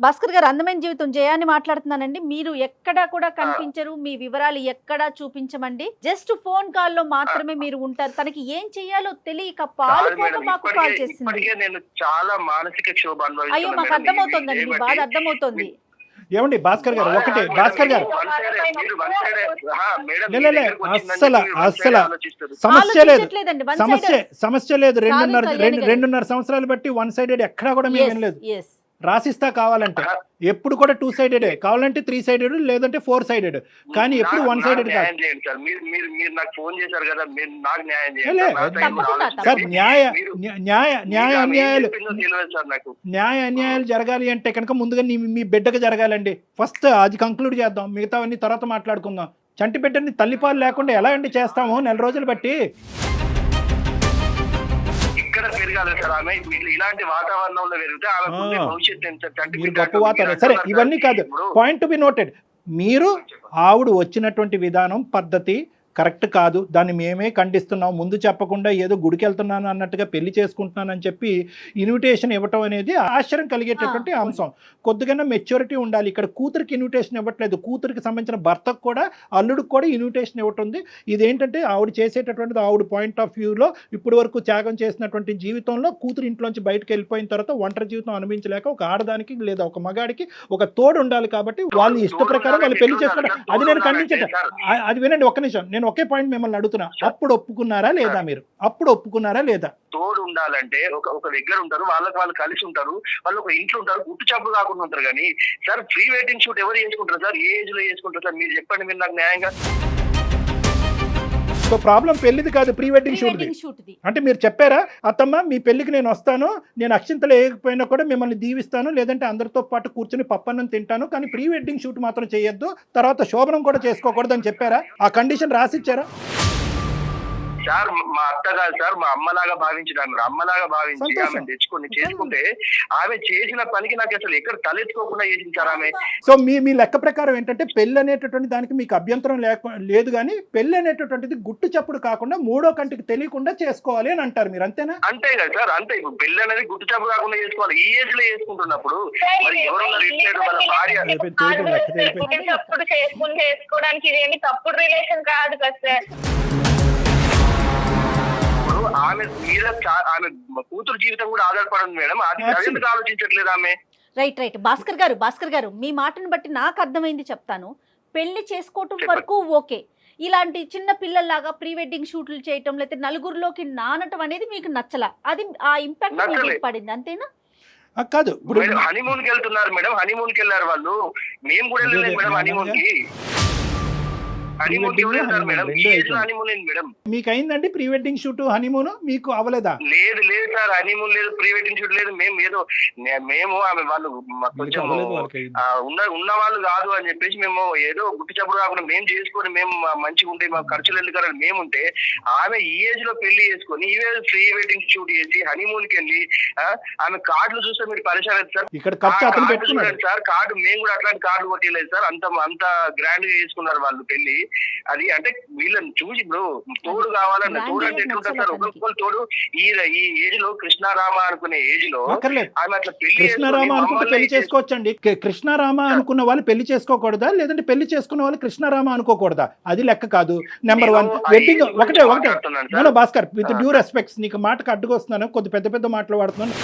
భాస్కర్ గారు, అందమైన జీవితం జయాన్ని మాట్లాడుతున్నానండి. మీరు ఎక్కడా కూడా కనిపించరు, మీ వివరాలు ఎక్కడా చూపించమండి. జస్ట్ ఫోన్ కాల్ లో మాత్రమే మీరు ఉంటారు. తనకి ఏం చెయ్యాలో తెలియక పాలుపోక మాకు కాల్ చేసింది. నేను చాలా మానసిక క్షోభ అనుభవిస్తున్నాను. అయ్యో, మాకు అర్థమవుతుందండి, బాధ అర్థమవుతుంది. ఏమండి భాస్కర్ గారు, ఒకటే భాస్కర్ గారు, సమస్య లేదు. 2.5 సంవత్సరాలు బట్టి 1 సైడెడ్ ఎక్కడా కూడా మేము వినలేదు. రాసిస్తా కావాలంటే ఎప్పుడు కూడా 2 సైడెడ్, కావాలంటే 3 సైడెడ్, లేదంటే 4 సైడెడ్, కానీ ఎప్పుడు 1 సైడెడ్ కాదు సార్. న్యాయ అన్యాయాలు జరగాలి అంటే కనుక ముందుగా మీ బిడ్డకు జరగాలండి. ఫస్ట్ అది కంక్లూడ్ చేద్దాం, మిగతావన్నీ తర్వాత మాట్లాడుకుందాం. చంటి బిడ్డని తల్లిపాలు లేకుండా ఎలా అండి చేస్తాము 4 రోజులు బట్టి? ఇక్కడ పెరగాలి సార్ ఆమె. ఇలాంటి వాతావరణంలో పెరిగితే ఆమె భవిష్యత్తు గొప్ప వాతావరణం. సరే, ఇవన్నీ కాదు, పాయింట్ టు బి నోటెడ్. మీరు ఆవిడ వచ్చినటువంటి విధానం, పద్ధతి కరెక్ట్ కాదు. దాన్ని మేమే ఖండిస్తున్నాం. ముందు చెప్పకుండా ఏదో గుడికి వెళ్తున్నాను అన్నట్టుగా పెళ్లి చేసుకుంటున్నానని చెప్పి ఇన్విటేషన్ ఇవ్వటం అనేది ఆశ్చర్యం కలిగేటటువంటి అంశం. కొద్దిగా మెచ్యూరిటీ ఉండాలి. ఇక్కడ కూతురికి ఇన్విటేషన్ ఇవ్వట్లేదు, కూతురికి సంబంధించిన భర్తకు కూడా అల్లుడికి కూడా ఇన్విటేషన్ ఇవ్వటుంది. ఇదేంటంటే ఆవిడ చేసేటటువంటిది ఆవిడ పాయింట్ ఆఫ్ వ్యూలో ఇప్పటి వరకు త్యాగం చేసినటువంటి జీవితంలో కూతురు ఇంట్లోంచి బయటకు వెళ్ళిపోయిన తర్వాత ఒంటరి జీవితం అనుభవించలేక ఒక ఆడదానికి లేదా ఒక మగాడికి ఒక తోడు ఉండాలి. కాబట్టి వాళ్ళు ఇష్ట ప్రకారం వాళ్ళు పెళ్లి చేసుకుంటారు. అది నేను ఖండించట. అది వినండి, ఒక్క నిమిషం, నేను ఒకే పాయింట్ మిమ్మల్ని అడుగుతున్నా. అప్పుడు ఒప్పుకున్నారా లేదా? మీరు అప్పుడు ఒప్పుకున్నారా లేదా? తోడు ఉండాలంటే ఒక దగ్గర ఉంటారు, వాళ్ళు కలిసి ఉంటారు, వాళ్ళు ఒక ఇంట్లో ఉంటారు, గుట్టు చాపు కాకుండా ఉంటారు. కానీ సార్ ప్రీ వెడ్డింగ్ షూట్ ఎవరు చేసుకుంటారు సార్? ఏ ఏజ్ లో చేసుకుంటారు సార్? మీరు చెప్పండి, మీరు నాకు న్యాయంగా. సో ప్రాబ్లం పెళ్లిది కాదు, ప్రీ వెడ్డింగ్ షూట్ది. అంటే మీరు చెప్పారా, అత్తమ్మ మీ పెళ్లికి నేను వస్తాను, నేను అక్షింతలు వేయకపోయినా కూడా మిమ్మల్ని దీవిస్తాను, లేదంటే అందరితో పాటు కూర్చొని పప్పన్నం తింటాను, కానీ ప్రీ వెడ్డింగ్ షూట్ మాత్రం చేయొద్దు, తర్వాత శోభనం కూడా చేసుకోకూడదు అని చెప్పారా? ఆ కండిషన్ రాసిచ్చారా? సార్ మా అత్త కాదు సార్, మా అమ్మలాగా భావించినాను. అమ్మలాగా భావించి ఆమె తెచ్చుకొని చేసుకుంటే ఆమె చేసిన పనికి నాకు అసలు ఎక్కడ తలెత్తుకోకుండా చేసింది సార్ ఆమె. సో మీ లెక్క ప్రకారం ఏంటంటే పెళ్లి అనేటటువంటి దానికి మీకు అభ్యంతరం లేదు, కానీ పెళ్లి అనేటటువంటిది గుట్టు చప్పుడు కాకుండా మూడో కంటికి తెలియకుండా చేసుకోవాలి అని అంటారు మీరు, అంతేనా? అంతే కదా సార్, అంతే. ఇప్పుడు పెళ్లి అనేది గుట్టు చప్పుడు కాకుండా చేసుకోవాలి. ఈ ఏజ్ లో చేసుకుంటున్నప్పుడు మరి ఎవరున్నారు ఇట్లేదు వాళ్ళ భార్య తప్పుడు చేసుకోవడానికి ఇదేమి తప్పుడు రిలేషన్ కాదు కదా సార్. ఆమె మీద ఆమె కూతురు జీవితం కూడా ఆధారపడింది మేడం. అది ఎందుకు ఆలోచించట్లేదు ఆమె? రైట్ భాస్కర్ గారు మీ మాటను బట్టి నాకు అర్థమైంది చెప్తాను. పెళ్లి చేసుకోవటం వరకు ఓకే, ఇలాంటి చిన్న పిల్లల్లాగా ప్రీ వెడ్డింగ్ షూట్లు చేయటం లేకపోతే నలుగురిలోకి నానటం అనేది మీకు నచ్చలా, అది ఆ ఇంపాక్ట్ మీకు పడింది అంతేనా? కాదు, ఇప్పుడు హనీమూన్ కి వెళ్తున్నారు మేడం, హనీమూన్ కి వెళ్ళారు వాళ్ళు, మేము కూడా వెళ్ళలేదు మేడం హనీమూన్ కి. మీకు అయిందండి ప్రీ వెడ్డింగ్ షూట్ హనీమూన్, మీకు అవ్వలేదా? లేదు సార్, హనీమూన్ లేదు, ప్రీ వెడ్డింగ్ షూట్ లేదు. మేము ఆమె వాళ్ళు కొంచెం ఉన్న వాళ్ళు కాదు అని చెప్పేసి మేము ఏదో గుట్టి చప్పుడు కాకుండా మేము చేసుకొని మేము మంచిగా ఉంటే మాకు ఖర్చులు ఎందుకని మేము ఉంటే, ఆమె ఈ ఏజ్ లో పెళ్లి చేసుకొని ఈ ఏజ్ ప్రీ వెడ్డింగ్ షూట్ చేసి హనీమూన్ కి వెళ్ళి ఆమె కార్డులు చూస్తే మీరు పరిచయం లేదు సార్. ఇక్కడ చూడండి సార్, కార్డు మేము కూడా అట్లాంటి కార్డు కొట్టలేదు సార్. అంత గ్రాండ్ గా చేసుకున్నారు వాళ్ళు పెళ్లి. అది అంటే వీళ్ళని చూసి ఇప్పుడు తోడు కావాలన్న తోడు అంటే ఎట్లుంటారు సార్, ఒకరికొకరు తోడు. ఈ ఏజ్ లో కృష్ణారామ అనుకునే ఏజ్ లో ఆమె అట్లా కృష్ణారామ అనుకుంటే పెళ్లి చేసుకోవచ్చండి. కృష్ణారామ అనుకున్న వాళ్ళు పెళ్లి చేసుకోకూడదా, లేదంటే పెళ్లి చేసుకున్న వాళ్ళు కృష్ణారామ అనుకోకూడదా? అది లెక్క కాదు. నెంబర్ 1 వెడ్డింగ్ ఒకటే భాస్కర్, విత్ డ్యూ రెస్పెక్ట్స్, నీకు మాటకు అడ్డుకొస్తున్నాను, కొద్ది పెద్ద మాటలు వాడుతున్నాను.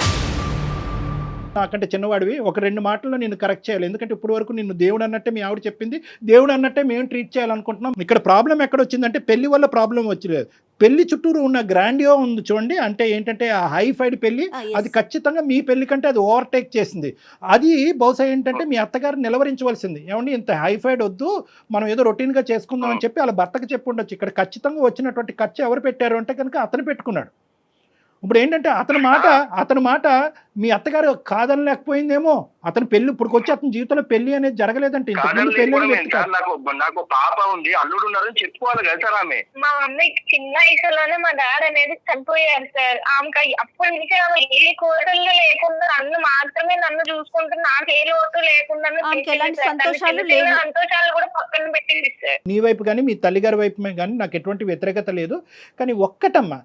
నాకంటే చిన్నవాడివి, ఒక 2 మాటల్లో నేను కరెక్ట్ చేయాలి. ఎందుకంటే ఇప్పుడు వరకు నిన్ను దేవుడు అన్నట్టే మీ ఆవిడ చెప్పింది, దేవుడు అన్నట్టే మేము ట్రీట్ చేయాలనుకుంటున్నాం. ఇక్కడ ప్రాబ్లం ఎక్కడ వచ్చిందంటే పెళ్లి వల్ల ప్రాబ్లం వచ్చలేదు, పెళ్లి చుట్టూరు ఉన్న గ్రాండియో ఉంది చూడండి. అంటే ఏంటంటే ఆ హైఫైడ్ పెళ్లి, అది ఖచ్చితంగా మీ పెళ్లి కంటే అది ఓవర్టేక్ చేసింది. అది బహుశా ఏంటంటే మీ అత్తగారు నిలవరించవలసింది, ఏమండి ఇంత హైఫైడ్ వద్దు, మనం ఏదో రొటీన్గా చేసుకుందాం అని చెప్పి వాళ్ళ భర్తకు చెప్పి ఉండొచ్చు. ఇక్కడ ఖచ్చితంగా వచ్చినటువంటి ఖర్చు ఎవరు పెట్టారు అంటే కనుక అతను పెట్టుకున్నాడు. ఇప్పుడు ఏంటంటే అతని మాట మీ అత్తగారు కాదనలేకపోయిందేమో. అతను పెళ్లి ఇప్పుడుకొచ్చి అతని జీవితంలో పెళ్లి అనేది జరగలేదంటే నాకు పాప ఉంది, అల్లుడు ఉన్నారని చెప్పుకోవాలి కదా సార్. ఆమె మా అమ్మాయి చిన్న వయసులోనే మా డాడీ అనేది చనిపోయారు సార్. ఆమెకి అప్పటి నుంచి ఆమె ఏ కోరికలు లేకుండా నన్ను మాత్రమే నన్ను చూసుకుంటూ నాకు ఏ లోటు లేకుండా సంతోషాలు కూడా పక్కన పెట్టింది సార్. నీ వైపు కానీ మీ తల్లిగారి వైపు కానీ నాకు ఎటువంటి వ్యతిరేకత లేదు. కానీ ఒక్కటమ్మా,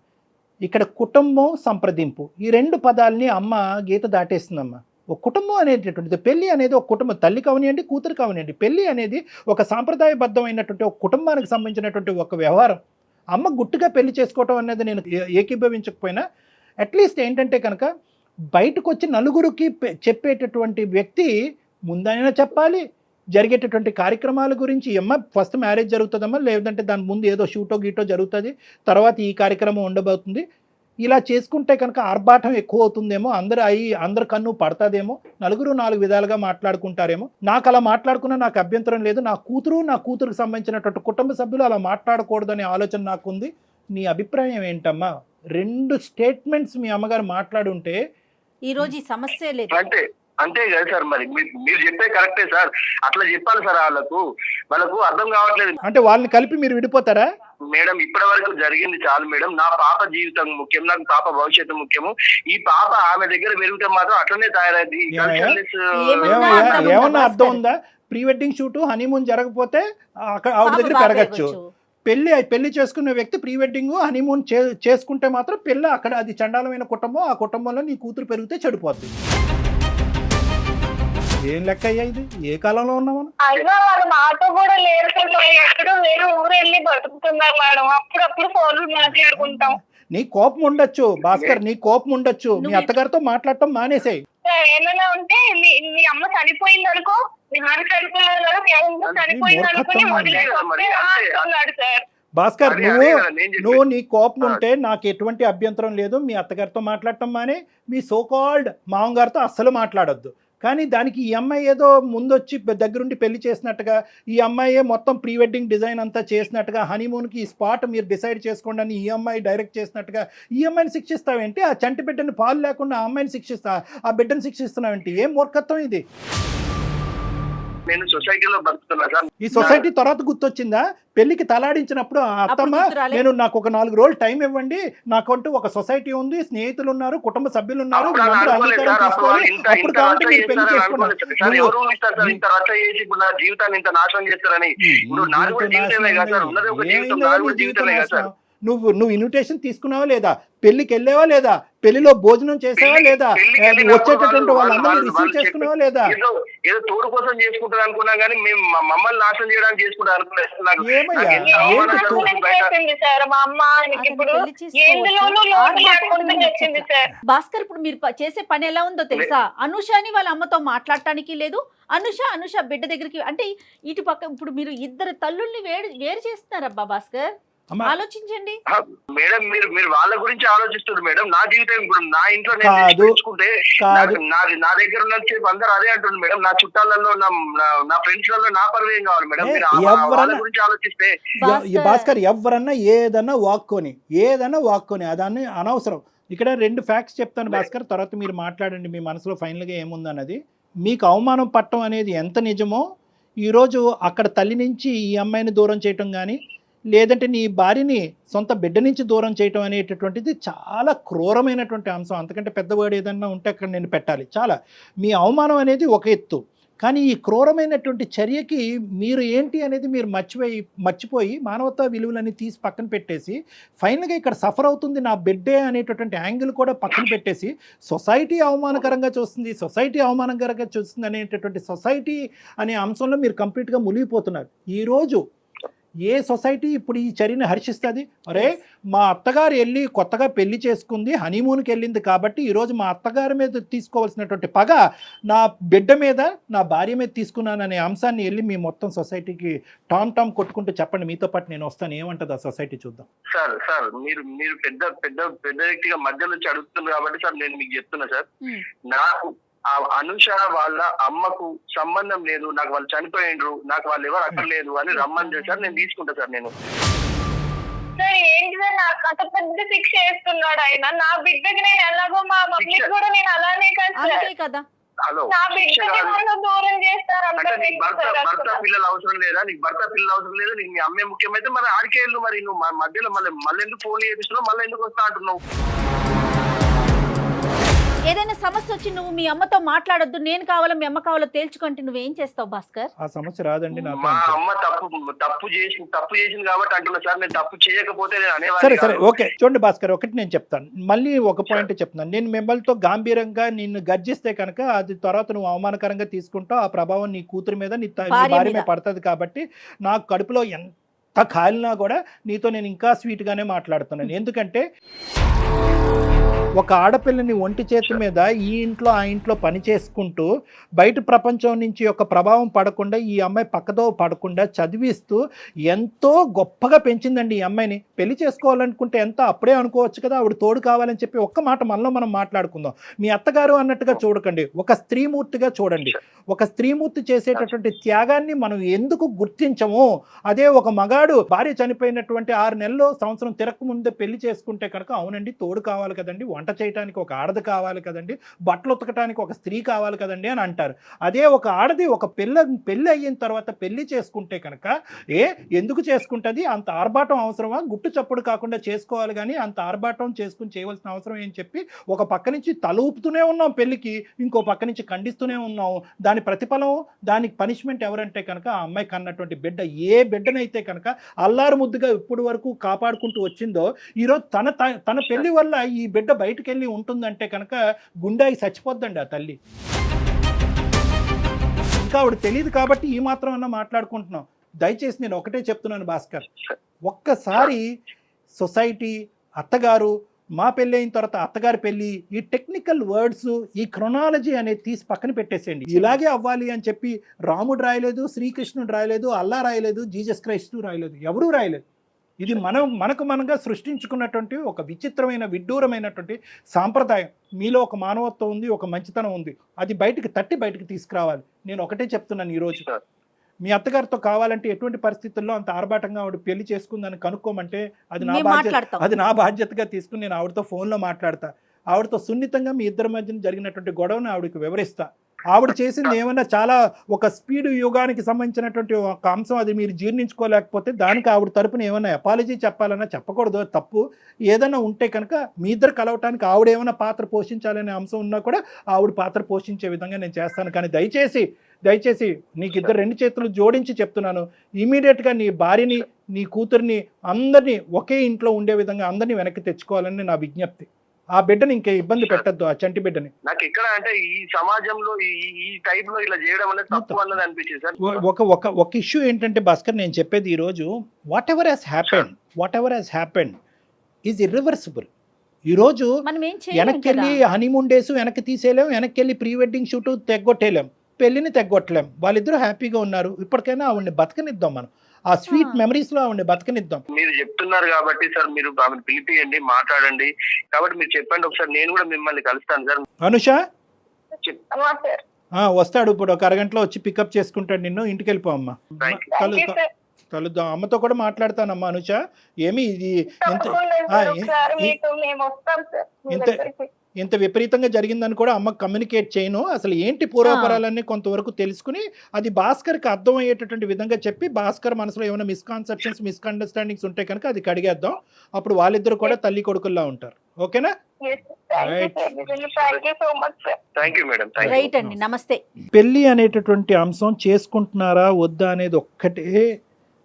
ఇక్కడ కుటుంబం సంప్రదింపు ఈ 2 పదాలని అమ్మ గీత దాటేస్తుందమ్మా. ఒక కుటుంబం అనేటటువంటిది, పెళ్లి అనేది ఒక కుటుంబం, తల్లి కావనియండి కూతురు కావనియండి, పెళ్లి అనేది ఒక సాంప్రదాయబద్ధమైనటువంటి ఒక కుటుంబానికి సంబంధించినటువంటి ఒక వ్యవహారం. అమ్మ గుట్టుగా పెళ్లి చేసుకోవటం అనేది నేను ఏకీభవించకపోయినా అట్లీస్ట్ ఏంటంటే కనుక బయటకు వచ్చి నలుగురికి చెప్పేటటువంటి వ్యక్తి ముందైనా చెప్పాలి. జరిగేటటువంటి కార్యక్రమాల గురించి, అమ్మ ఫస్ట్ మ్యారేజ్ జరుగుతుందమ్మా, లేదంటే దాని ముందు ఏదో షూటో గీటో జరుగుతుంది, తర్వాత ఈ కార్యక్రమం ఉండబోతుంది. ఇలా చేసుకుంటే కనుక ఆర్భాటం ఎక్కువ అవుతుందేమో, అందరు కన్ను పడుతుందేమో, నలుగురు 4 విధాలుగా మాట్లాడుకుంటారేమో. నాకు అలా మాట్లాడుకున్నా నాకు అభ్యంతరం లేదు. నా కూతురుకు సంబంధించినటువంటి కుటుంబ సభ్యులు అలా మాట్లాడకూడదనే ఆలోచన నాకుంది. నీ అభిప్రాయం ఏంటమ్మా? 2 స్టేట్మెంట్స్ మీ అమ్మగారు మాట్లాడుంటే ఈరోజు ఈ సమస్య లేదు. అంతే కదా సార్, మరి మీరు చెప్పే కరెక్టే సార్. అట్లా చెప్పాలి సార్, వాళ్ళకు అర్థం కావట్లేదు. అంటే వాళ్ళని కలిపి మీరు విడిపోతారా? మేడం ఇప్పటి వరకు జరిగింది చాలు మేడం. నా పాప జీవితం ముఖ్యం, నాకు పాప భవిష్యత్తు ముఖ్యము. ఈ పాప ఆమె దగ్గర పెరిగితే మాత్రం అట్లనే తయారైంది. ఏమన్నా అర్థం ఉందా? ప్రీ వెడ్డింగ్ షూట్ హనీమూన్ జరగకపోతే ఆవిడ దగ్గర పెరగచ్చు. పెళ్లి చేసుకున్న వ్యక్తి ప్రీ వెడ్డింగ్ హనీమూన్ చేసుకుంటే మాత్రం పెళ్ళి అక్కడ అది చండాలమైన కుటుంబం. ఆ కుటుంబంలో నీ కూతురు పెరిగితే చెడిపోద్ది. ఏం లెక్క అయ్యా ఇది? ఏ కాలంలో ఉన్నామా? అయినా వాళ్ళ మాట కూడా లేరు, ఎక్కడో వేరే ఊరు వెళ్ళి బతుకుతున్నారు మేడం. అప్పుడప్పుడు ఫోన్లు మాట్లాడుకుంటాం. నీ కోపం ఉండొచ్చు భాస్కర్, నీ కోపం ఉండొచ్చు, మీ అత్తగారితో మాట్లాడటం మానేసాయి. ఏమైనా ఉంటే మీ అమ్మ చనిపోయింది అనుకో, మీ నాన్న చనిపోయారు, మీ అమ్మ చనిపోయింది అనుకుని వదిలేస్తున్నాడు సార్. భాస్కర్, నువ్వు నీ కోపం ఉంటే నాకు ఎటువంటి అభ్యంతరం లేదు. మీ అత్తగారితో మాట్లాడటం మానే, మీ సోకాల్డ్ మామగారితో అస్సలు మాట్లాడొద్దు. కానీ దానికి ఈ అమ్మాయి ఏదో ముందొచ్చి దగ్గరుండి పెళ్లి చేసినట్టుగా, ఈ అమ్మాయే మొత్తం ప్రీ వెడ్డింగ్ డిజైన్ అంతా చేసినట్టుగా, హనీమూన్కి ఈ స్పాట్ మీరు డిసైడ్ చేసుకోండి అని ఈ అమ్మాయి డైరెక్ట్ చేసినట్టుగా ఈ అమ్మాయిని శిక్షిస్తావేంటి? ఆ చంటి బిడ్డని పాలు లేకుండా ఆ అమ్మాయిని ఆ బిడ్డను శిక్షిస్తున్నావేంటి? ఏం మూర్ఖత్వం ఇది? నేను సొసైటీలో బతుకుతున్నా సార్. ఈ సొసైటీ తర్వాత గుర్తొచ్చిందా? పెళ్లికి తలాడించినప్పుడు అత్తమ్మ నాకు ఒక 4 రోజులు టైం ఇవ్వండి, నాకంటూ ఒక సొసైటీ ఉంది, స్నేహితులు ఉన్నారు, కుటుంబ సభ్యులు ఉన్నారు, అప్పుడు కాబట్టి మీరు పెళ్లి చేసుకున్నారు. నువ్వు ఇన్విటేషన్ తీసుకున్నావా లేదా, పెళ్లికి వెళ్ళావా లేదా, పెళ్లిలో భోజనం చేసావా లేదా, వచ్చేటటువంటి వాళ్ళందరినీ రిసీవ్ చేసుకున్నావా లేదా? ఏదో తోడు కోసం చేసుకుంటారు అనుకున్నా కానీ మేము మమ్మల్ని నాశనం చేయడానికి చేసుకుంటారు అనుకున్నాను. ఏమయ్యా సార్ మా అమ్మ ఆయనకి ఇప్పుడు ఎందులోనూ లోటు లేకుండా చేసింది సార్. భాస్కర్, ఇప్పుడు మీరు చేసే పని ఎలా ఉందో తెలుసా? అనుషని వాళ్ళ అమ్మతో మాట్లాడటానికి లేదు, అనుష బిడ్డ దగ్గరికి, అంటే ఇటు పక్క ఇప్పుడు మీరు ఇద్దరు తల్లుల్ని వేరు చేస్తున్నారబ్బా భాస్కర్, ఆలోచించండి మేడం. మీరు వాళ్ళ గురించి ఆలోచిస్తున్నారు మేడం. నా జీవితం ఇప్పుడు నా ఇంట్లో నేర్చుకుంటే నా దగ్గర ఉన్న అందరూ అదే అంటుంది మేడం. నా చుట్టాలలో నా ఫ్రెండ్స్ లలో నా పరువు ఏం కావాలి మేడం? మీరు వాళ్ళ గురించి ఆలోచిస్తే భాస్కర్ ఎవరన్నా ఏదన్నా వాక్కొని అదాన్ని అనవసరం. ఇక్కడ 2 ఫ్యాక్ట్స్ చెప్తాను భాస్కర్, తర్వాత మీరు మాట్లాడండి మీ మనసులో ఫైనల్గా ఏముందన్నది. మీకు అవమానం పట్టడం అనేది ఎంత నిజమో, ఈరోజు అక్కడ తల్లి నుంచి ఈ అమ్మాయిని దూరం చేయటం కానీ, లేదంటే నీ భార్యని సొంత బిడ్డ నుంచి దూరం చేయటం అనేటటువంటిది చాలా క్రూరమైనటువంటి అంశం. అంతకంటే పెద్ద వర్డ్ ఏదన్నా ఉంటే అక్కడ నేను పెట్టాలి. చాలా మీ అవమానం అనేది ఒక ఎత్తు, కానీ ఈ క్రూరమైనటువంటి చర్యకి మీరు ఏంటి అనేది మీరు మర్చిపోయి మానవతా విలువలని తీసి పక్కన పెట్టేసి ఫైనల్గా ఇక్కడ సఫర్ అవుతుంది నా బిడ్డే అనేటటువంటి యాంగిల్ కూడా పక్కన పెట్టేసి సొసైటీ అవమానకరంగా చూస్తుంది అనేటటువంటి సొసైటీ అనే అంశంలో మీరు కంప్లీట్గా మునిగిపోతున్నారు. ఈరోజు ఏ సొసైటీ ఇప్పుడు ఈ చర్యని హర్షిస్తుంది? అరే మా అత్తగారు వెళ్ళి కొత్తగా పెళ్లి చేసుకుంది, హనీమూన్కి వెళ్ళింది కాబట్టి ఈరోజు మా అత్తగారి మీద తీసుకోవాల్సినటువంటి పగ నా బిడ్డ మీద, నా భార్య మీద తీసుకున్నాననే అంశాన్ని వెళ్ళి మీ మొత్తం సొసైటీకి టామ్ కొట్టుకుంటూ చెప్పండి. మీతో పాటు నేను వస్తాను, ఏమంటుంది ఆ సొసైటీ చూద్దాం. సార్ మీరు పెద్ద వ్యక్తిగా మధ్య నుంచి అడుగుతున్నారు కాబట్టి సార్ నేను మీకు చెప్తున్నా సార్, నాకు ఆ అనుష వాళ్ళ అమ్మకు సంబంధం లేదు, నాకు వాళ్ళు చనిపోయిండ్రు, నాకు వాళ్ళు ఎవరు అక్కడ లేదు అని రమ్మని చేశారు. నేను తీసుకుంటా సార్. నేను సార్ ఏంటి సార్ నాకు అంత పెద్ద శిక్ష వేస్తున్నాడు ఆయన. నా బిడ్డకి నేను ఎలాగో మా మమ్మీకి కూడా నేను అలానే కదా, హలో నా బిడ్డకి దూరం చేస్తారు. భర్త పిల్లలు అవసరం లేదా నీకు? భర్త పిల్లలు అవసరం లేదా నీకు? మీ అమ్మే ముఖ్యమైతే మరి ఆడికేళ్ళు, మరి నువ్వు మధ్యలో మళ్ళీ ఎందుకు ఫోన్ చేపిస్తున్నావు, మళ్ళీ ఎందుకు వస్తా అంటున్నావు? ఏదైనా సమస్య వచ్చి నువ్వు మీ అమ్మతో మాట్లాడొద్దు, నేను కావాలో మీ అమ్మ కావాలో తేల్చుకుంటే నువ్వేం చేస్తావు భాస్కర్? ఆ సమస్య రాదండి. మా అమ్మ తప్పు చేసింది కాబట్టి అంటున్నా సార్. నేను తప్పు చేయకపోతే నేను అనేవాడిని. సరే ఓకే, చూడండి భాస్కర్, ఒకటి నేను చెప్తాను, మళ్ళీ ఒక పాయింట్ చెప్తాను. నేను మిమ్మల్తో గాంభీర్యంగా నిన్ను గర్జిస్తే కనుక అది తర్వాత నువ్వు అవమానకరంగా తీసుకుంటావు. ఆ ప్రభావం నీ కూతురు మీద, నీ భార్య మీద పడుతుంది. కాబట్టి నాకు కడుపులో ఎంత కాలినా కూడా నీతో నేను ఇంకా స్వీట్గానే మాట్లాడుతున్నాను. ఎందుకంటే ఒక ఆడపిల్లని ఒంటి చేతి మీద ఈ ఇంట్లో ఆ ఇంట్లో పని చేసుకుంటూ బయట ప్రపంచం నుంచి ఒక ప్రభావం పడకుండా, ఈ అమ్మాయి పక్కదో పడకుండా చదివిస్తూ ఎంతో గొప్పగా పెంచిందండి ఈ అమ్మాయిని. పెళ్లి చేసుకోవాలనుకుంటే ఎంత అప్పుడే అనుకోవచ్చు కదా, ఆవిడ తోడు కావాలని చెప్పి ఒక్క మాట మనలో మనం మాట్లాడుకుందాం. మీ అత్తగారు అన్నట్టుగా చూడకండి, ఒక స్త్రీమూర్తిగా చూడండి. ఒక స్త్రీమూర్తి చేసేటటువంటి త్యాగాన్ని మనం ఎందుకు గుర్తించము? అదే ఒక మగాడు భార్య చనిపోయినటువంటి 6 నెలలు సంవత్సరం తిరగక ముందే పెళ్లి చేసుకుంటే కనుక అవునండి తోడు కావాలి కదండి, వంట చేయడానికి ఒక ఆడది కావాలి కదండి, బట్టలు ఉతకడానికి ఒక స్త్రీ కావాలి కదండి అని అంటారు. అదే ఒక ఆడది ఒక పెళ్ళి అయిన తర్వాత పెళ్లి చేసుకుంటే కనుక ఎందుకు చేసుకుంటుంది? అంత ఆర్భాటం అవసరమా? గుట్టు చప్పుడు కాకుండా చేసుకోవాలి కానీ అంత ఆర్భాటం చేయవలసిన అవసరం ఏం చెప్పి ఒక పక్క నుంచి తల ఊపుతూనే ఉన్నాం పెళ్లికి, ఇంకో పక్క నుంచి ఖండిస్తూనే ఉన్నాం. దాని ప్రతిఫలం, దానికి పనిష్మెంట్ ఎవరంటే కనుక ఆ అమ్మాయి కన్నటువంటి బిడ్డ. ఏ బిడ్డనైతే కనుక అల్లారు ముద్దుగా ఇప్పటి వరకు కాపాడుకుంటూ వచ్చిందో, ఈరోజు తన పెళ్లి వల్ల ఈ బిడ్డ బయటకు వెళ్ళి ఉంటుందంటే కనుక గుండాయి చచ్చిపోద్దండి ఆ తల్లి. ఇంకా ఆవిడ తెలియదు కాబట్టి ఈ మాత్రం అన్నా మాట్లాడుకుంటున్నాం. దయచేసి నేను ఒకటే చెప్తున్నాను భాస్కర్, ఒక్కసారి సొసైటీ, అత్తగారు, మా పెళ్ళి అయిన తర్వాత అత్తగారి పెళ్ళి, ఈ టెక్నికల్ వర్డ్స్, ఈ క్రొనాలజీ అనేది తీసి పక్కన పెట్టేసేయండి. ఇలాగే అవ్వాలి అని చెప్పి రాముడు రాయలేదు, శ్రీకృష్ణుడు రాయలేదు, అల్లా రాయలేదు, జీసస్ క్రైస్తు రాయలేదు, ఎవరూ రాయలేదు. ఇది మనగా సృష్టించుకున్నటువంటి ఒక విచిత్రమైన విడ్డూరమైనటువంటి సాంప్రదాయం. మీలో ఒక మానవత్వం ఉంది, ఒక మంచితనం ఉంది, అది బయటికి తీసుకురావాలి. నేను ఒకటే చెప్తున్నాను, ఈరోజు మీ అత్తగారితో కావాలంటే ఎటువంటి పరిస్థితుల్లో అంత ఆర్భాటంగా ఆవిడ పెళ్లి చేసుకుందని కనుక్కోమంటే అది నా బాధ్యతగా తీసుకుని నేను ఆవిడతో ఫోన్లో మాట్లాడతా. ఆవిడతో సున్నితంగా మీ ఇద్దరి మధ్యన జరిగినటువంటి గొడవను ఆవిడకి వివరిస్తా. ఆవిడ చేసింది ఏమన్నా చాలా ఒక స్పీడ్ యుగానికి సంబంధించినటువంటి ఒక అంశం, అది మీరు జీర్ణించుకోలేకపోతే దానికి ఆవిడ తరపున ఏమన్నా అపాలజీ చెప్పాలన్నా చెప్పకూడదు, తప్పు ఏదైనా ఉంటే కనుక మీ ఇద్దరు కలవటానికి ఆవిడ ఏమైనా పాత్ర పోషించాలనే అంశం ఉన్నా కూడా ఆవిడ పాత్ర పోషించే విధంగా నేను చేస్తాను. కానీ దయచేసి నీకు ఇద్దరు 2 చేతులు జోడించి చెప్తున్నాను, ఇమీడియట్గా నీ భార్యని నీ కూతుర్ని అందరినీ ఒకే ఇంట్లో ఉండే విధంగా అందరినీ వెనక్కి తెచ్చుకోవాలని నా విజ్ఞప్తి. ఆ బిడ్డని ఇంకే ఇబ్బంది పెట్టద్దు, ఆ చంటి బిడ్డని. నాకు ఇక్కడ అంటే ఈ సమాజంలో ఈ టైప్ లో ఇలా చేయడం అనేది తప్పు అన్నది అనిపించింది సార్. ఒక ఇష్యూ ఏంటంటే భాస్కర్, నేను చెప్పేది ఈరోజు what ever has happened is irreversible. ఈరోజు వెనక్కి వెళ్ళి హనీమూన్ డేస్ వెనక్కి తీసేయలేం, వెనక్కి వెళ్ళి ప్రీ వెడ్డింగ్ షూట్ తెగ్గొట్టేయలేం, పెళ్లిని తెగ్గొట్టలేం. వాళ్ళిద్దరూ హ్యాపీగా ఉన్నారు, ఇప్పటికైనా ఆవిడని బతకనిద్దాం, మనం ఆ స్వీట్ మెమరీస్ లో ఆవిడని బతకనిద్దాం. మీరు చెప్తున్నారు కాబట్టి సార్, మీరు ఆమెను పిలిపియండి, మాట్లాడండి. కాబట్టి మీరు చెప్పండి ఒకసారి, నేను కూడా మిమ్మల్ని కలుస్తాను సార్. అనుష సార్. వస్తాడు ఇప్పుడు, ఒక అరగంటలో వచ్చి పికప్ చేసుకుంటాడు నిన్ను. ఇంటికి వెళ్ళిపో అమ్మా, కలుద్దాం. అమ్మతో కూడా మాట్లాడతానమ్మా. అనుష ఏమి ఇది ఇంత విపరీతంగా జరిగిందని కూడా అమ్మకు కమ్యూనికేట్ చేయను. అసలు ఏంటి పూర్వపరాలన్నీ కొంతవరకు తెలుసుకుని అది భాస్కర్కి అర్థమయ్యేటటువంటి విధంగా చెప్పి, భాస్కర్ మనసులో ఏమైనా మిస్కాన్సెప్షన్స్ మిస్అండర్స్టాండింగ్స్ ఉంటే కనుక అది కడిగేద్దాం. అప్పుడు వాళ్ళిద్దరు కూడా తల్లి కొడుకుల్లా ఉంటారు. ఓకేనా? రైట్ అండి, నమస్తే. పెళ్లి అనేటటువంటి అంశం చేసుకుంటున్నారా వద్దా అనేది ఒక్కటే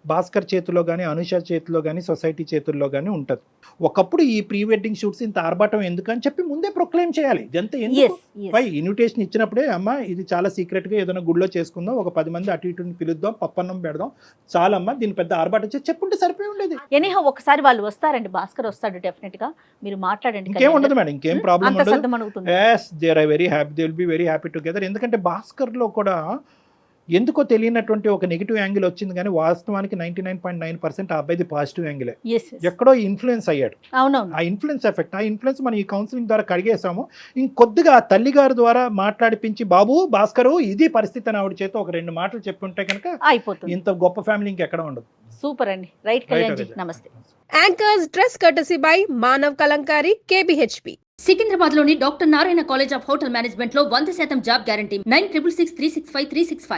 భాస్కర్ చేతిలో కానీ, అనుష చేతిలో కానీ, సొసైటీ చేతుల్లో కానీ ఉంటుంది. ఒకప్పుడు ఈ ప్రీ వెడ్డింగ్ షూట్స్ ఇంత ఆర్భాటం ఎందుకని చెప్పి ముందే ప్రొక్లెయిమ్ చేయాలి. ఇదంతా ఎందుకు ఇన్విటేషన్ ఇచ్చినప్పుడే, అమ్మ ఇది చాలా సీక్రెట్గా ఏదైనా గుడిలో చేసుకుందాం, ఒక 10 మంది అటు ఇటుని పిలుద్దాం, పప్పన్నం పెడదాం, చాలమ్మా దీని పెద్ద ఆర్భాటం చేసి చెప్పుంటే సరిపోయి ఉండేది. ఎనీహౌ ఒకసారి వాళ్ళు వస్తారండి, భాస్కర్ వస్తాడు డెఫినెట్ గా, మీరు మాట్లాడండి. ఇంకేం ఉండదు మేడం, ఇంకేం ప్రాబ్లం ఉండదు. yes they are very happy, they will be very happy together. ఎందుకంటే భాస్కర్ లో కూడా ఎందుకో తెలియనటువంటి ఒక నెగిటివ్ యాంగిల్ వచ్చింది, కానీ వాస్తవానికి 99.9% ఆ అబ్బాయిది పాజిటివ్ యాంగిలే. ఎక్కడో ఇన్ఫ్లుయెన్స్ అయ్యాడు. ఆ ఇన్ఫ్లుయెన్స్ ఎఫెక్ట్, ఆ ఇన్ఫ్లుయెన్స్ మనం ఈ కౌన్సిలింగ్ ద్వారా కడిగేసాము. ఇంకొద్దిగా ఆ తల్లి గారి ద్వారా మాట్లాడిపించి, బాబు భాస్కరు ఇది పరిస్థితి అని ఆవిడ చేత ఒక 2 మాటలు చెప్పుంటే కనుక అయిపోతుంది. ఇంత గొప్ప ఫ్యామిలీ ఇంకెక్కడ ఉండదు. సూపర్ అండి. రైట్ కళ్యాణ్ జీ, నమస్తే. Anchors dress courtesy by Manav Kalamkari, KBHP. Secunderabad లోని doctor Narayana college of hotel management లో 100% జాబ్ గ్యారంటీ. 9663653653